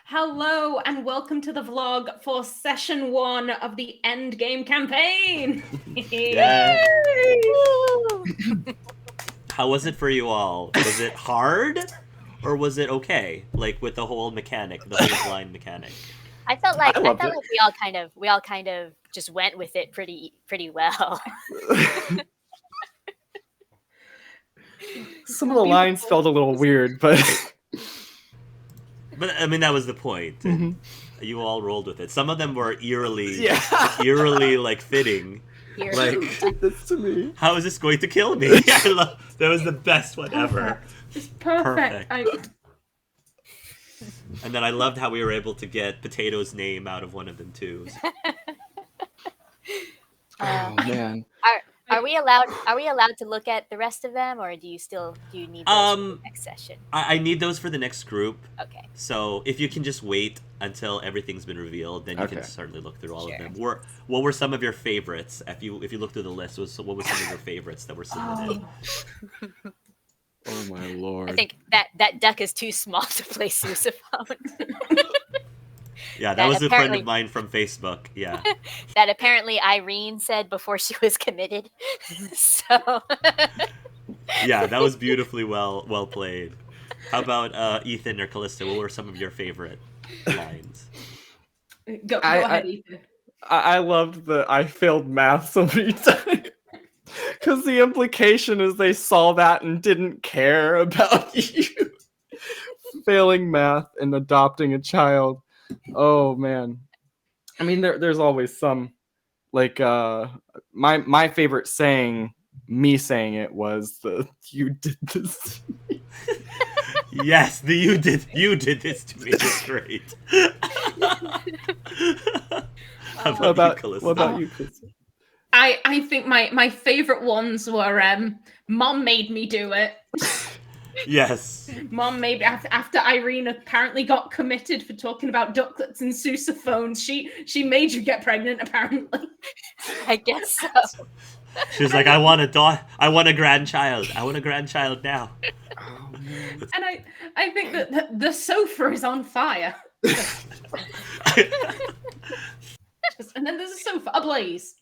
Hello and welcome to the vlog for session 1 of the Endgame campaign. Yeah. Woo! How was it for you all? Was it hard, or was it okay? Like with the whole mechanic, the whole blind mechanic. I felt like loved it. we all kind of just went with it pretty well. Some of the lines felt a little weird, but But I mean, that was the point. Mhm. You all rolled with it. Some of them were eerily like fitting. Here. Like, did this to me. how is this going to kill me? That was the best one ever. It's perfect. Perfect. And then I loved how we were able to get Potato's name out of one of them too. Oh man. Are we allowed to look at the rest of them, or do you need those for the next session? I need those for the next group. Okay. So if you can just wait until everything's been revealed, then you can Okay. certainly look through all Sure. of them. What were some of your favorites? If you look through the list, what were some of your favorites that were submitted? Oh my lord. I think that duck is too small to play sousaphone. Yeah, that that was a friend apparently- of mine from Facebook. Yeah. That apparently Irene said before she was committed. So Yeah, that was beautifully well played. How about Ethan or Callista? What were some of your favorite lines? Go I- ahead, Ethan. I loved the I failed math so many times. Because the implication is they saw that and didn't care about you failing math and adopting a child. Oh man. I mean there's always some like my favorite saying, me saying it, was the you did this. Yes, the you did this to me is great. How What about you, Callista? what about you, Chris? I think my favorite ones were Mom made me do it. Yes. Mom made after Irene apparently got committed for talking about ducklets and sousaphones. She made you get pregnant apparently. I guess so. She was like, I want a grandchild. I want a grandchild now. Oh man. And I think that the sofa is on fire. And then there's a sofa ablaze.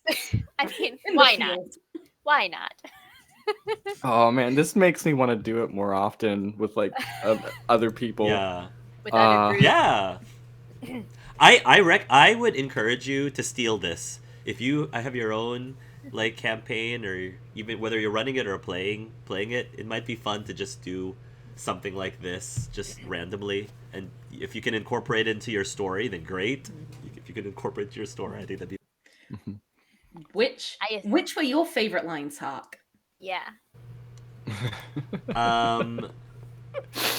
I mean, in the why not? field. Why not? Oh man, this makes me want to do it more often with like other people. Yeah. With other groups? Yeah. I would encourage you to steal this. If you have your own like campaign, or even whether you're running it or playing it, it might be fun to just do something like this just randomly. And if you can incorporate it into your story, then great. If you can incorporate it into your story, I think that'd be Which were your favorite lines, Hark? Yeah.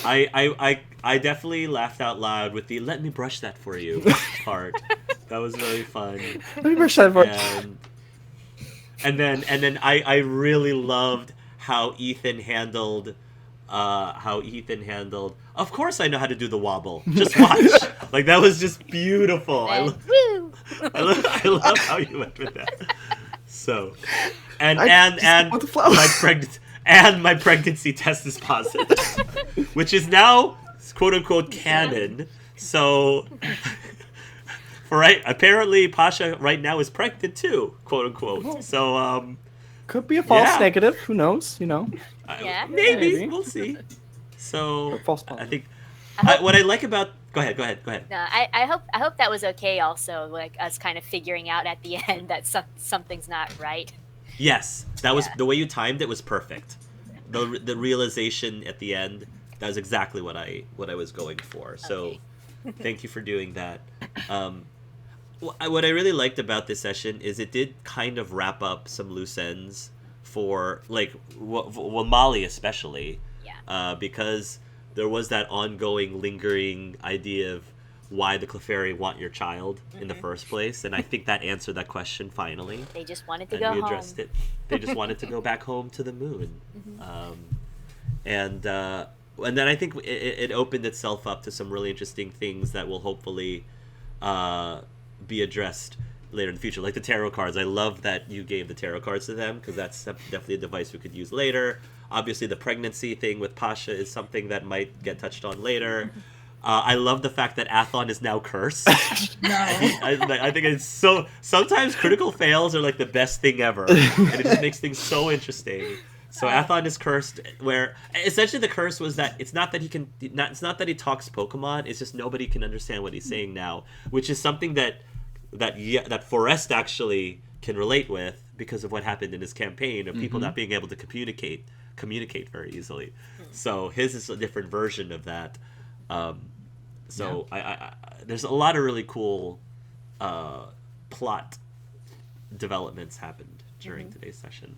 I definitely laughed out loud with the "let me brush that for you" part. That was very fun. Let me brush that for And then I really loved how Ethan handled. Of course, I know how to do the wobble. Just watch. Like, that was just beautiful. Woo! I love how you went with that. So, and want the flowers. my pregnancy test is positive, which is now quote unquote canon. So, apparently Pasha right now is pregnant too, quote unquote. So, could be a false Yeah. negative. Who knows? You know. Yeah. maybe we'll see. So, Or false I positive. think what I like about go ahead. No, I hope that was okay. Also, like us kind of figuring out at the end that something's not right. Yes, that was Yeah. the way you timed it was perfect. The realization at the end, that was exactly what I was going for. So, thank you for doing that. What I really liked about this session is it did kind of wrap up some loose ends for like Molly especially. Yeah. Because there was that ongoing, lingering idea of why the Clefairy want your child in the first place, and I think that answered that question finally. They just wanted to And go we home. addressed it. They just wanted to go back home to the moon, and then I think it opened itself up to some really interesting things that will hopefully be addressed later in the future, like the tarot cards. I love that you gave the tarot cards to them, because that's definitely a device we could use later. Obviously, the pregnancy thing with Pasha is something that might get touched on later. I love the fact that Athon is now cursed. No. I think it's so. Sometimes critical fails are like the best thing ever, and it just makes things so interesting. So Athon is cursed, where essentially the curse was that it's not that he can. It's not that he talks Pokemon. It's just nobody can understand what he's saying now, which is something that Forrest actually can relate with because of what happened in his campaign of people not being able to communicate very easily. So his is a different version of that. I there's a lot of really cool plot developments happened during today's session.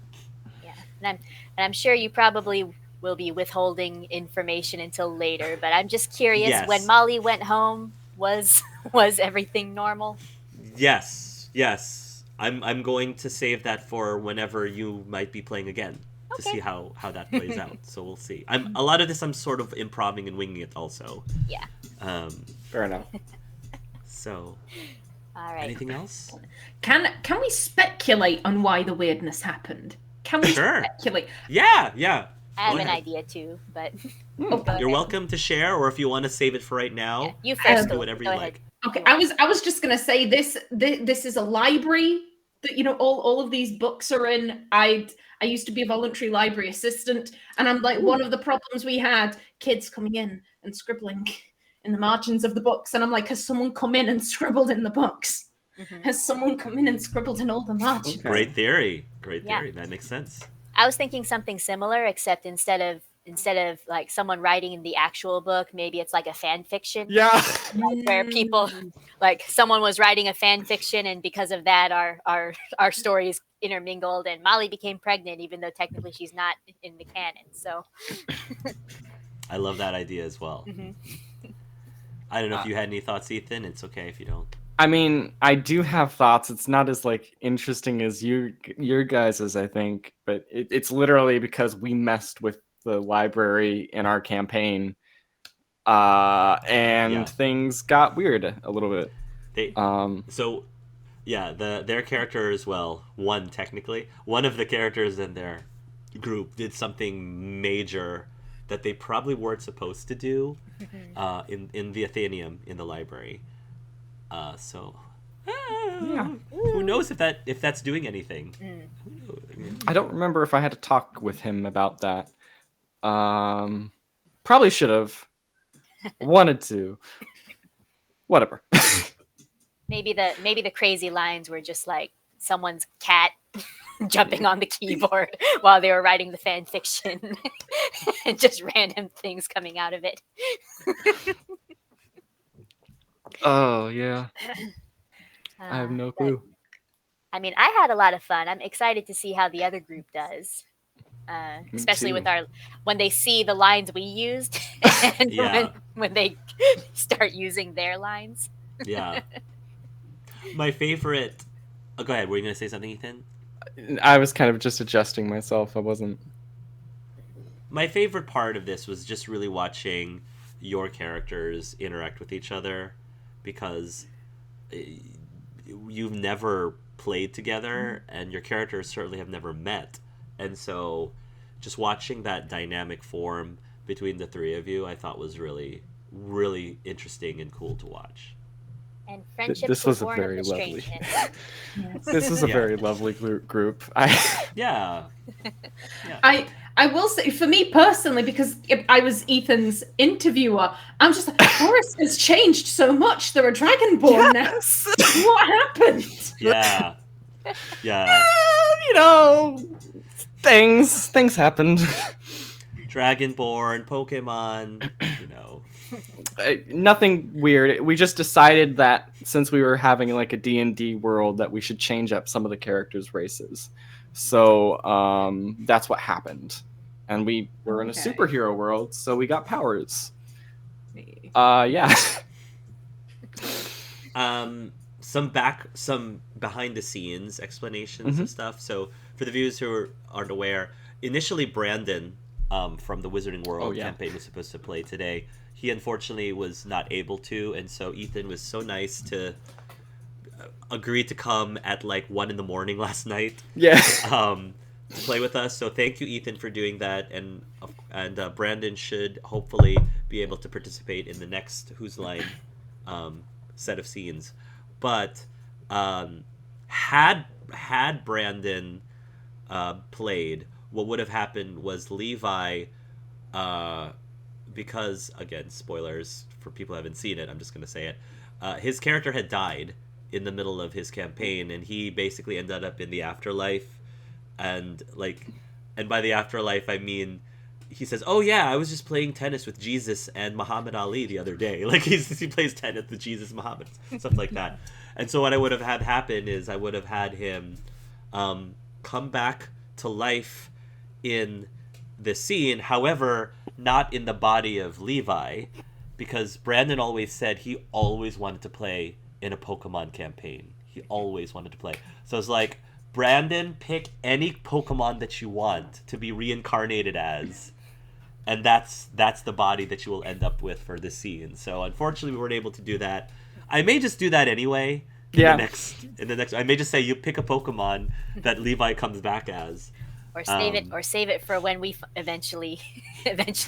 Yeah, and I'm sure you probably will be withholding information until later, but I'm just curious. Yes. When Molly went home, was everything normal? Yes. I'm going to save that for whenever you might be playing again to see how that plays out. So we'll see. A lot of this I'm sort of improvising and winging it also. Yeah. Fair enough. So. All right. Anything else? Can we speculate on why the weirdness happened? Can we speculate? Yeah. I have Go an ahead. idea too, but You're welcome to share, or if you want to save it for right now, yeah, you first. do whatever you Go like. ahead. Okay, I was just gonna say this is a library that all of these books are in. I used to be a voluntary library assistant, and I'm like, one of the problems we had, kids coming in and scribbling in the margins of the books, and I'm like, has someone come in and scribbled in the books? Has someone come in and scribbled in all the margins? Okay. Great theory. Yeah. That makes sense. I was thinking something similar, except instead of like someone writing in the actual book, maybe it's like a fan fiction. Yeah. Where people, like someone was writing a fan fiction, and because of that, our stories intermingled, and Molly became pregnant, even though technically she's not in the canon. So I love that idea as well. I don't know if you had any thoughts, Ethan. It's okay if you don't. I mean, I do have thoughts. It's not as like interesting as your guys's, I think, but it's literally because we messed with the library in our campaign, and things got weird a little bit. Their character as well. One of the characters in their group did something major that they probably weren't supposed to do in the Athenaeum in the library. Who knows if that's doing anything? I don't remember if I had to talk with him about that. Probably should have. Wanted to. Whatever. maybe the crazy lines were just like someone's cat jumping on the keyboard while they were writing the fan fiction, and just random things coming out of it. Oh, yeah. I have no clue. I mean, I had a lot of fun. I'm excited to see how the other group does. Especially with when they see the lines we used and when they start using their lines. Yeah. My favorite... Oh, go ahead. Were you going to say something, Ethan? I was kind of just adjusting myself. I wasn't... My favorite part of this was just really watching your characters interact with each other, because you've never played together and your characters certainly have never met, and so just watching that dynamic form between the three of you I thought was really, really interesting and cool to watch. And friendship this was a born very of the lovely strangeness. This is a very lovely group. Yeah. I will say, for me personally, because I was Ethan's interviewer, I'm just like, Forrest has changed so much. They're a Dragonborn now. What happened? Yeah. Things happened. Dragonborn, Pokemon, Nothing weird. We just decided that since we were having like a D&D world that we should change up some of the characters' races. So that's what happened. And we were in a superhero world, so we got powers. Yeah. Some behind the scenes explanations and stuff. So for the viewers who aren't aware, initially Brandon from the Wizarding World campaign was supposed to play today. He unfortunately was not able to, and so Ethan was so nice to agree to come at like 1 a.m. last night. Yeah. play with us. So thank you, Ethan, for doing that, and Brandon should hopefully be able to participate in the next Whose Line set of scenes. But had Brandon played, what would have happened was Levi, because again, spoilers for people who haven't seen it, I'm just going to say it. His character had died in the middle of his campaign, and he basically ended up in the afterlife. And by the afterlife, I mean, he says, "Oh yeah, I was just playing tennis with Jesus and Muhammad Ali the other day." Like he plays tennis with Jesus, Muhammad, stuff like that. And so what I would have had happen is I would have had him come back to life in the scene. However, not in the body of Levi, because Brandon always said he always wanted to play in a Pokemon campaign. He always wanted to play. So it's like, Brandon, pick any Pokemon that you want to be reincarnated as, and that's the body that you will end up with for this scene. So unfortunately, we weren't able to do that. I may just do that anyway. In the next, I may just say you pick a Pokemon that Levi comes back as, or save it for when we eventually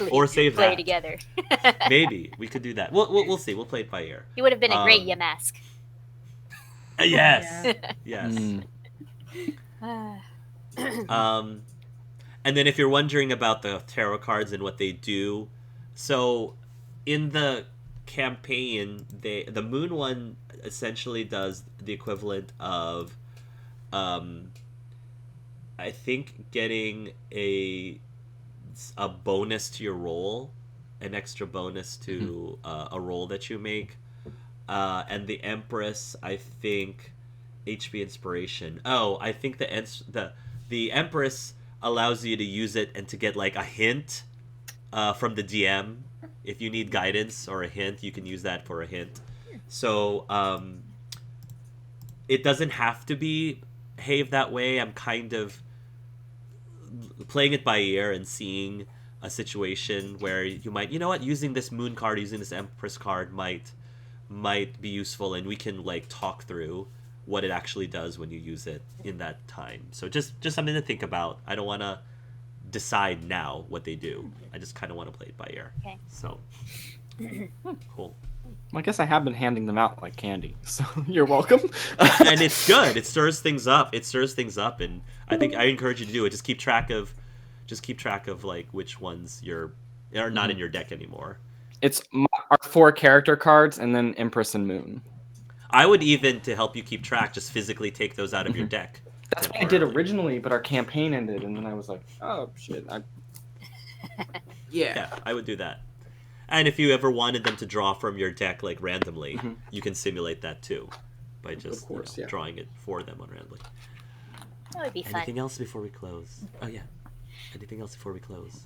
or save play that. together. Maybe we could do that. We'll see. We'll play it by ear. He would have been a great Yamask. Yes. Yes. And then if you're wondering about the tarot cards and what they do, so in the campaign, the moon one essentially does the equivalent of I think getting a bonus to your roll, an extra bonus to a roll that you make, and the Empress, I think, HP inspiration. Oh, I think the Empress allows you to use it and to get like a hint from the DM. If you need guidance or a hint, you can use that for a hint. So it doesn't have to behave that way. I'm kind of playing it by ear and seeing a situation where you might, you know what, using this moon card, using this Empress card might be useful, and we can like talk through what it actually does when you use it in that time. So just something to think about. I don't want to decide now what they do. I just kind of want to play it by ear. Okay. So cool. Well, I guess I have been handing them out like candy, so you're welcome. And it's good. It stirs things up. And I think I encourage you to do it. Just keep track of like which ones are not in your deck anymore. It's our 4 character cards and then Empress and Moon. I would even, to help you keep track, just physically take those out of your deck. That's what I did originally, but our campaign ended, and then I was like, oh shit. Yeah, I would do that. And if you ever wanted them to draw from your deck like randomly, you can simulate that too by just drawing it for them randomly. That would be fun. Anything else before we close? Oh yeah. Anything else before we close?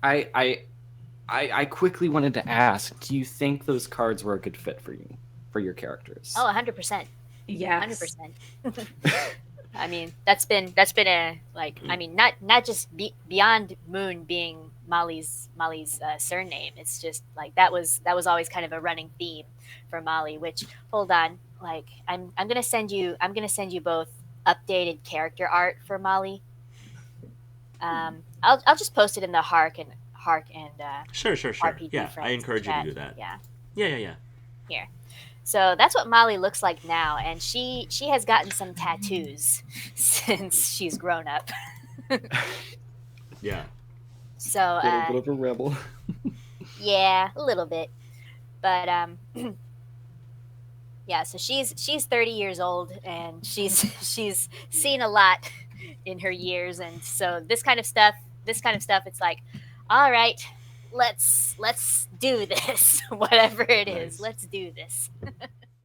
I quickly wanted to ask, do you think those cards were a good fit for you, for your characters? Oh, 100%. Yeah, 100%. I mean, that's been a like. I mean, not just beyond Moon being Molly's surname. It's just like that was always kind of a running theme for Molly. Which, hold on, like I'm gonna send you both updated character art for Molly. I'll just post it in the Hark and Sure. RPG Yeah, friends I encourage you chat. to do that. Yeah. Here. So that's what Molly looks like now, and she has gotten some tattoos since she's grown up. Yeah. So A little bit of a rebel. yeah, a little bit, but yeah. So she's 30 years old, and she's seen a lot in her years, and so this kind of stuff, it's like, all right, let's do this, whatever it is. Nice. Let's do this.